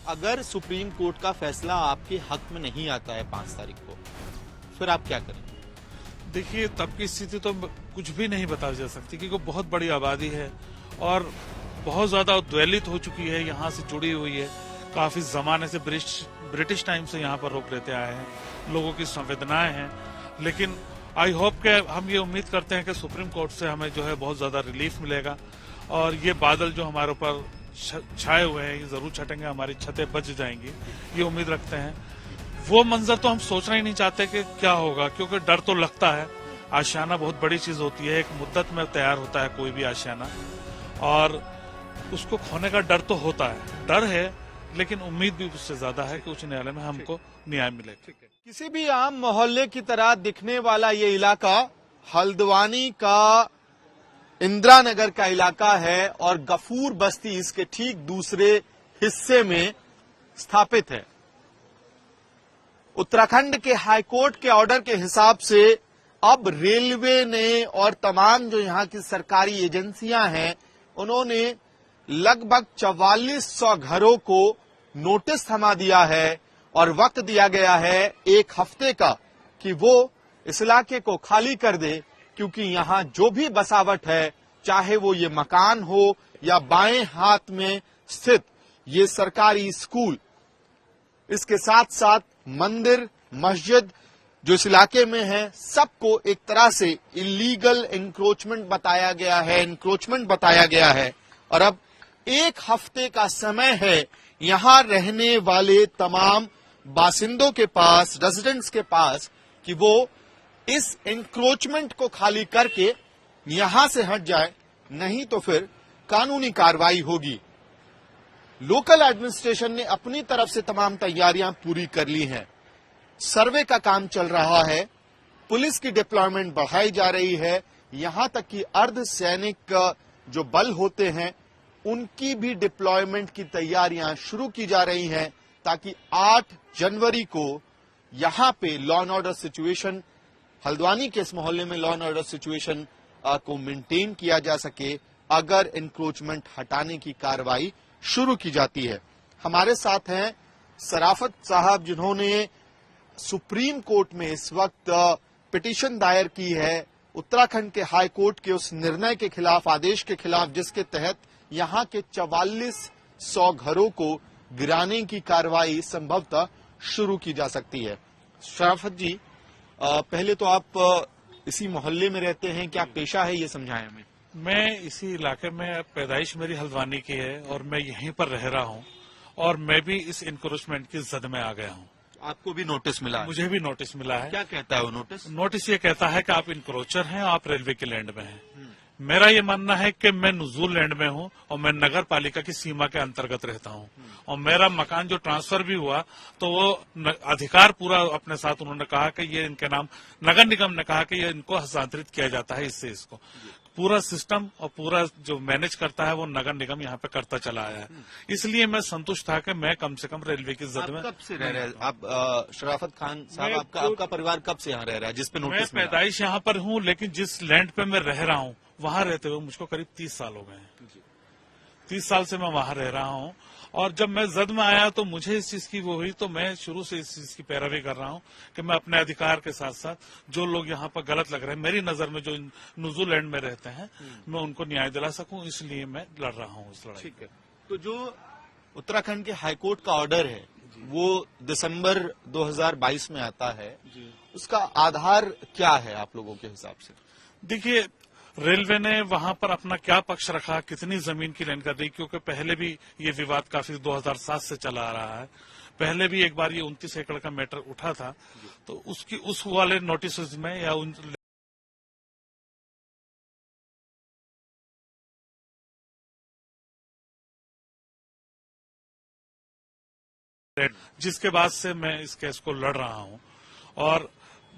अगर supreme court का फैसला आपके हक में नहीं आता है 5 तारीख को, फिर आप क्या करेंगे? देखिए, तब की स्थिति तो कुछ भी नहीं बता जा सकती, क्योंकि बहुत बड़ी आबादी है और बहुत ज्यादा उद्वेलित हो चुकी है, यहाँ से जुड़ी हुई है। काफी जमाने से ब्रिटिश टाइम से यहाँ पर रोक लेते आए हैं, लोगों की संवेदनाएं हैं। लेकिन आई होप के हम ये उम्मीद करते हैं कि सुप्रीम कोर्ट से हमें जो है बहुत ज्यादा रिलीफ मिलेगा और ये बादल जो हमारे ऊपर छाए हुए हैं ये जरूर छटेंगे, हमारी छतें बच जाएंगी, ये उम्मीद रखते हैं। वो मंजर तो हम सोचना ही नहीं चाहते कि क्या होगा, क्योंकि डर तो लगता है। आशियाना बहुत बड़ी चीज होती है, एक मुद्दत में तैयार होता है कोई भी आशियाना, और उसको खोने का डर तो होता है। डर है, लेकिन उम्मीद भी उससे ज्यादा है कि उच्च न्यायालय में हमको न्याय मिलेगा। किसी भी आम मोहल्ले की तरह दिखने वाला ये इलाका हल्द्वानी का इंदिरा नगर का इलाका है और गफूर बस्ती इसके ठीक दूसरे हिस्से में स्थापित है। उत्तराखंड के हाईकोर्ट के ऑर्डर के हिसाब से अब रेलवे ने और तमाम जो यहाँ की सरकारी एजेंसियां हैं, उन्होंने लगभग 4400 घरों को नोटिस थमा दिया है और वक्त दिया गया है 1 हफ्ते का कि वो इस इलाके को खाली कर दे, क्योंकि यहाँ जो भी बसावट है, चाहे वो ये मकान हो या बाएं हाथ में स्थित ये सरकारी स्कूल, इसके साथ साथ मंदिर, मस्जिद जो इस इलाके में है, सबको एक तरह से इलीगल इंक्रोचमेंट बताया गया है। और अब 1 हफ्ते का समय है यहां रहने वाले तमाम बासिंदों के पास, रेजिडेंट्स के पास, कि वो इस इंक्रोचमेंट को खाली करके यहां से हट जाए, नहीं तो फिर कानूनी कार्रवाई होगी। लोकल एडमिनिस्ट्रेशन ने अपनी तरफ से तमाम तैयारियां पूरी कर ली हैं। सर्वे का काम चल रहा है, पुलिस की डिप्लॉयमेंट बढ़ाई जा रही है, यहां तक कि अर्धसैनिक जो बल होते हैं उनकी भी डिप्लॉयमेंट की तैयारियां शुरू की जा रही हैं, ताकि 8 जनवरी को यहां पे law and order situation, Haldwani के इस मोहल्ले में लॉ एंड ऑर्डर सिचुएशन को मेंटेन किया जा सके अगर इंक्रोचमेंट हटाने की कार्रवाई शुरू की जाती है। हमारे साथ हैं सराफत साहब, जिन्होंने सुप्रीम कोर्ट में इस वक्त पिटीशन दायर की है उत्तराखंड के हाई कोर्ट के उस निर्णय के खिलाफ, आदेश के खिलाफ, जिसके तहत यहां के 4400 घरों को गिराने की कार्रवाई संभवतः शुरू की जा सकती है। शराफत जी, पहले तो आप इसी मोहल्ले में रहते हैं, क्या पेशा है ये समझाएं हमें। मैं इसी इलाके में, पैदाइश मेरी हल्द्वानी की है और मैं यहीं पर रह रहा हूँ, और मैं भी इस इंक्रोचमेंट की जद में आ गया हूँ। आपको भी नोटिस मिला है? मुझे भी नोटिस मिला है। क्या कहता है वो नोटिस? नोटिस ये कहता है कि आप इंक्रोचर हैं, आप रेलवे के लैंड में हैं। मेरा ये मानना है कि मैं नुजूल लैंड में हूँ और मैं नगर पालिका की सीमा के अंतर्गत रहता हूँ, और मेरा मकान जो ट्रांसफर भी हुआ तो वो अधिकार पूरा अपने साथ, उन्होंने कहा कि ये इनके नाम, नगर निगम ने कहा कि ये इनको हस्तांतरित किया जाता है, इससे इसको पूरा सिस्टम और पूरा जो मैनेज करता है वो नगर निगम यहाँ पे करता चला आया है। इसलिए मैं संतुष्ट था कि मैं कम से कम रेलवे की जद में। कब से रह रहे हैं आप शराफत खान साहब? आपका परिवार कब से यहाँ रह रहा है जिसपे नोटिस? मैं पैदाइश यहाँ पर हूँ, लेकिन जिस लैंड पे मैं रह रहा हूँ वहां रहते हुए मुझको करीब 30 साल हो गए हैं। 30 साल से मैं वहां रह रहा हूँ, और जब मैं जद में आया तो मुझे इस चीज की वो हुई, तो मैं शुरू से इस चीज की पैरवी कर रहा हूँ कि मैं अपने अधिकार के साथ साथ जो लोग यहाँ पर गलत लग रहे हैं, मेरी नजर में जो न्यूजीलैंड में रहते हैं, मैं उनको न्याय दिला सकूं, इसलिए मैं लड़ रहा हूँ इस लड़ाई। ठीक है। तो जो उत्तराखंड के हाईकोर्ट का ऑर्डर है वो दिसंबर 2022 में आता है, उसका आधार क्या है आप लोगों के हिसाब से? देखिए, रेलवे ने वहां पर अपना क्या पक्ष रखा, कितनी जमीन की लाइन कर दी, क्योंकि पहले भी ये विवाद काफी 2007 से चला आ रहा है। पहले भी एक बार ये 29 एकड़ का मैटर उठा था, तो उसकी उस वाले नोटिस में या उन जिसके बाद से मैं इस केस को लड़ रहा हूं, और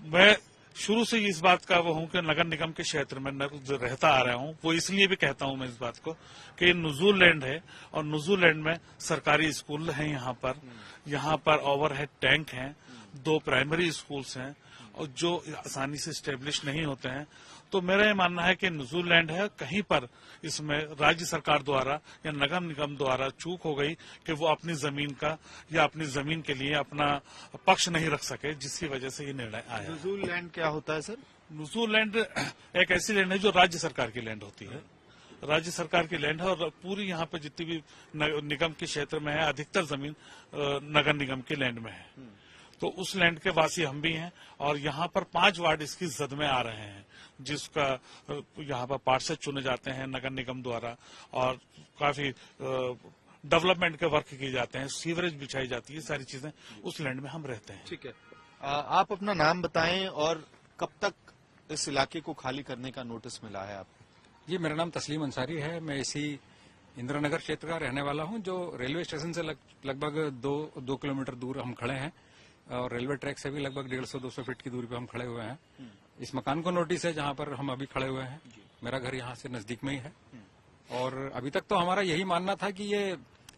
मैं शुरू से इस बात का वो हूं कि नगर निगम के क्षेत्र में जो रहता आ रहा हूं, वो इसलिए भी कहता हूं मैं इस बात को कि न्यूजीलैंड है, और न्यूजीलैंड में सरकारी स्कूल हैं, यहाँ पर ओवरहेड टैंक हैं, 2 प्राइमरी स्कूल्स हैं, और जो आसानी से स्टेब्लिश नहीं होते हैं। तो मेरा ये मानना है कि नजूल लैंड है, कहीं पर इसमें राज्य सरकार द्वारा या नगर निगम द्वारा चूक हो गई कि वो अपनी जमीन का या अपनी जमीन के लिए अपना पक्ष नहीं रख सके, जिसकी वजह से ये निर्णय आया। नजूल लैंड क्या होता है सर? नजूल लैंड एक ऐसी लैंड है जो राज्य सरकार की लैंड होती है, राज्य सरकार की लैंड है, और पूरी यहाँ पे जितनी भी निगम के क्षेत्र में है, अधिकतर जमीन नगर निगम के लैंड में है। तो उस लैंड के वासी हम भी हैं, और यहाँ पर 5 वार्ड इसकी जद में आ रहे हैं, जिसका यहाँ पर पार्षद चुने जाते हैं नगर निगम द्वारा, और काफी डेवलपमेंट के वर्क किए जाते हैं, सीवरेज बिछाई जाती है, सारी चीजें उस लैंड में हम रहते हैं। ठीक है, आप अपना नाम बताएं और कब तक इस इलाके को खाली करने का नोटिस मिला है आपको? जी, मेरा नाम तस्लीम अंसारी है। मैं इसी इंदिरानगर क्षेत्र का रहने वाला हूं, जो रेलवे स्टेशन से लगभग 2 किलोमीटर दूर हम खड़े हैं, और रेलवे ट्रैक से भी लगभग 150-200 फीट की दूरी पर हम खड़े हुए हैं। इस मकान को नोटिस है जहां पर हम अभी खड़े हुए हैं। मेरा घर यहां से नजदीक में ही है, और अभी तक तो हमारा यही मानना था कि ये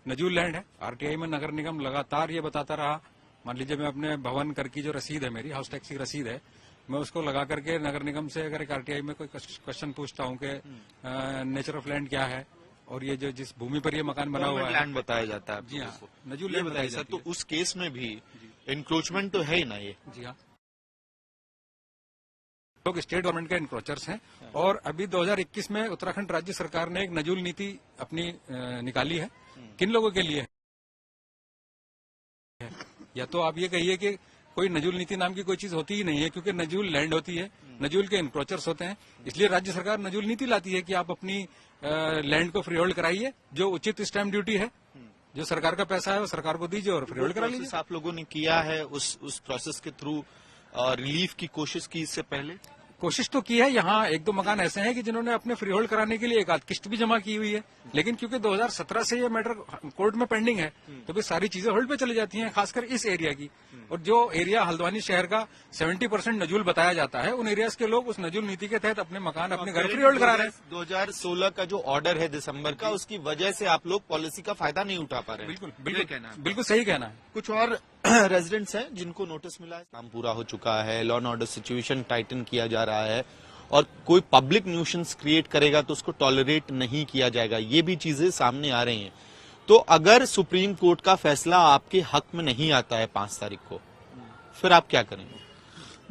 नजूल लैंड है। आरटीआई में नगर निगम लगातार ये बताता रहा। मान लीजिए, मैं अपने भवन कर की जो रसीद है, मेरी हाउस टैक्स की रसीद है, मैं उसको लगा करके नगर निगम से अगर एक आरटीआई में कोई क्वेश्चन पूछता हूं कि नेचर ऑफ लैंड क्या है, और ये जो जिस भूमि पर ये मकान बना हुआ है, लैंड बताया जाता है। जी हाँ, नजूल लैंड बताया जाता है। तो उस केस में भी इंक्रोचमेंट तो है ही ना ये? जी हाँ, लोग स्टेट गवर्नमेंट के इंक्रोचर्स हैं, और अभी 2021 में उत्तराखंड राज्य सरकार ने एक नजूल नीति अपनी निकाली है। किन लोगों के लिए है? या तो आप ये कहिए कि कोई नजूल नीति नाम की कोई चीज होती ही नहीं है, क्योंकि नजूल लैंड होती है, नजूल के इंक्रोचर्स होते हैं, इसलिए राज्य सरकार नजूल नीति लाती है कि आप अपनी लैंड को फ्री होल्ड कराइए। जो उचित स्टैम्प ड्यूटी है, जो सरकार का पैसा है, वो सरकार को दीजिए और फ्री होल्ड करा लीजिए। आप लोगों ने किया है उस प्रोसेस के थ्रू रिलीफ की कोशिश की इससे पहले? कोशिश तो की है। यहाँ 1-2 मकान ऐसे हैं कि जिन्होंने अपने फ्री होल्ड कराने के लिए एक आध किस्त भी जमा की हुई है, लेकिन क्योंकि 2017 से ये मैटर कोर्ट में पेंडिंग है, तो फिर सारी चीजें होल्ड पे चली जाती हैं, खासकर इस एरिया की। और जो एरिया हल्द्वानी शहर का 70% नजूल बताया जाता है, उन एरियाज के लोग उस नजूल नीति के तहत अपने मकान, अपने घर फ्री होल्ड करा रहे हैं। 2016 का जो ऑर्डर है दिसंबर का, उसकी वजह से आप लोग पॉलिसी का फायदा नहीं उठा पा रहे हैं। बिल्कुल सही कहना है। कुछ और रेजिडेंट्स हैं जिनको नोटिस मिला है, काम पूरा हो चुका है, law and order situation Titan किया जा रहा है, और कोई पब्लिक न्यूसेंस क्रिएट करेगा तो उसको टॉलरेट नहीं किया जाएगा, ये भी चीजें सामने आ रही हैं। तो अगर सुप्रीम कोर्ट का फैसला आपके हक में नहीं आता है 5 तारीख को, फिर आप क्या करेंगे?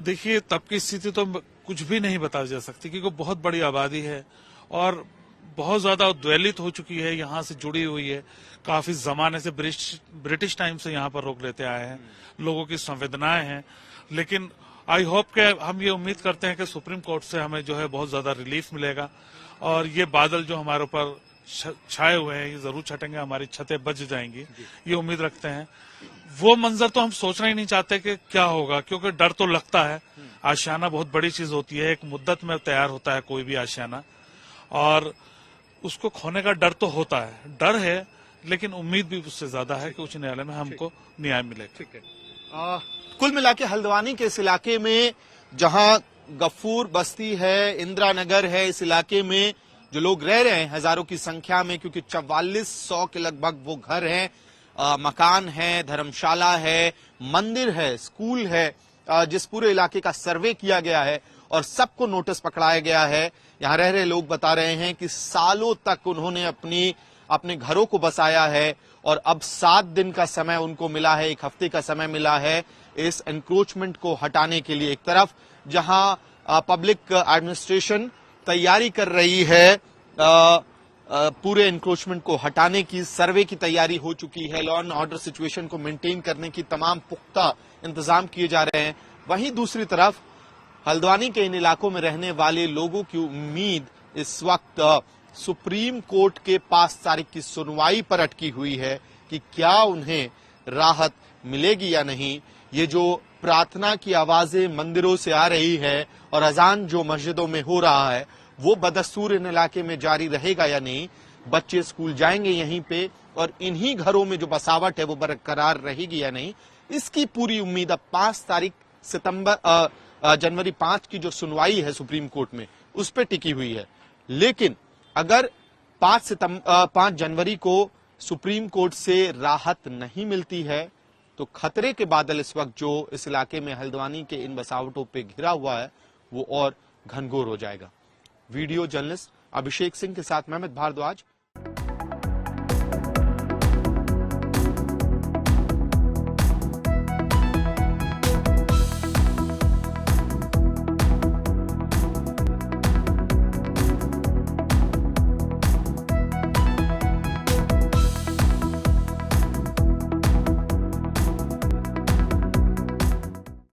देखिए, तब की स्थिति तो कुछ भी नहीं बता जा सकती, क्योंकि बहुत बड़ी आबादी है और बहुत ज्यादा उद्वेलित हो चुकी है, यहाँ से जुड़ी हुई है, काफी जमाने से ब्रिटिश टाइम से यहाँ पर रोक लेते आए हैं, लोगों की संवेदनाएं हैं। लेकिन आई होप के हम ये उम्मीद करते हैं कि सुप्रीम कोर्ट से हमें जो है बहुत ज्यादा रिलीफ मिलेगा, और ये बादल जो हमारे ऊपर छाए हुए हैं ये जरूर छटेंगे, हमारी छतें बच जाएंगी, ये उम्मीद रखते हैं। वो मंजर तो हम सोचना ही नहीं चाहते कि क्या होगा, क्योंकि डर तो लगता है। आशियाना बहुत बड़ी चीज होती है, एक मुद्दत में तैयार होता है कोई भी आशियाना, और उसको खोने का डर तो होता है, डर है, लेकिन उम्मीद भी उससे ज्यादा है कि उच्च न्यायालय में हमको न्याय मिलेगा। ठीक है। कुल मिला के हल्द्वानी के इस इलाके में, जहां गफूर बस्ती है, इंदिरा नगर है, इस इलाके में जो लोग रह रहे हैं हजारों की संख्या में, क्योंकि 4400 के लगभग वो घर हैं, मकान है, धर्मशाला है, मंदिर है, स्कूल है, जिस पूरे इलाके का सर्वे किया गया है और सबको नोटिस पकड़ाया गया है। यहाँ रह रहे लोग बता रहे हैं कि सालों तक उन्होंने अपने घरों को बसाया है, और अब 7 दिन का समय उनको मिला है, 1 हफ्ते का समय मिला है इस एनक्रोचमेंट को हटाने के लिए। एक तरफ जहां पब्लिक एडमिनिस्ट्रेशन तैयारी कर रही है पूरे एनक्रोचमेंट को हटाने की, सर्वे की तैयारी हो चुकी है, लॉ एंड ऑर्डर सिचुएशन को मेंटेन करने की तमाम पुख्ता इंतजाम किए जा रहे हैं। वहीं दूसरी तरफ हल्द्वानी के इन इलाकों में रहने वाले लोगों की उम्मीद इस वक्त सुप्रीम कोर्ट के 5 तारीख की सुनवाई पर अटकी हुई है कि क्या उन्हें राहत मिलेगी या नहीं। ये जो प्रार्थना की आवाजें मंदिरों से आ रही है और अजान जो मस्जिदों में हो रहा है, वो बदस्तूर इन इलाके में जारी रहेगा या नहीं, बच्चे स्कूल जाएंगे यहीं पे और इन्हीं घरों में जो बसावट है वो बरकरार रहेगी या नहीं, इसकी पूरी उम्मीद अब 5 तारीख जनवरी 5 की जो सुनवाई है सुप्रीम कोर्ट में उस पर टिकी हुई है। लेकिन अगर 5 जनवरी को सुप्रीम कोर्ट से राहत नहीं मिलती है तो खतरे के बादल इस वक्त जो इस इलाके में हल्द्वानी के इन बसावटों पे घिरा हुआ है वो और घनघोर हो जाएगा। वीडियो जर्नलिस्ट अभिषेक सिंह के साथ मेहमद भारद्वाज,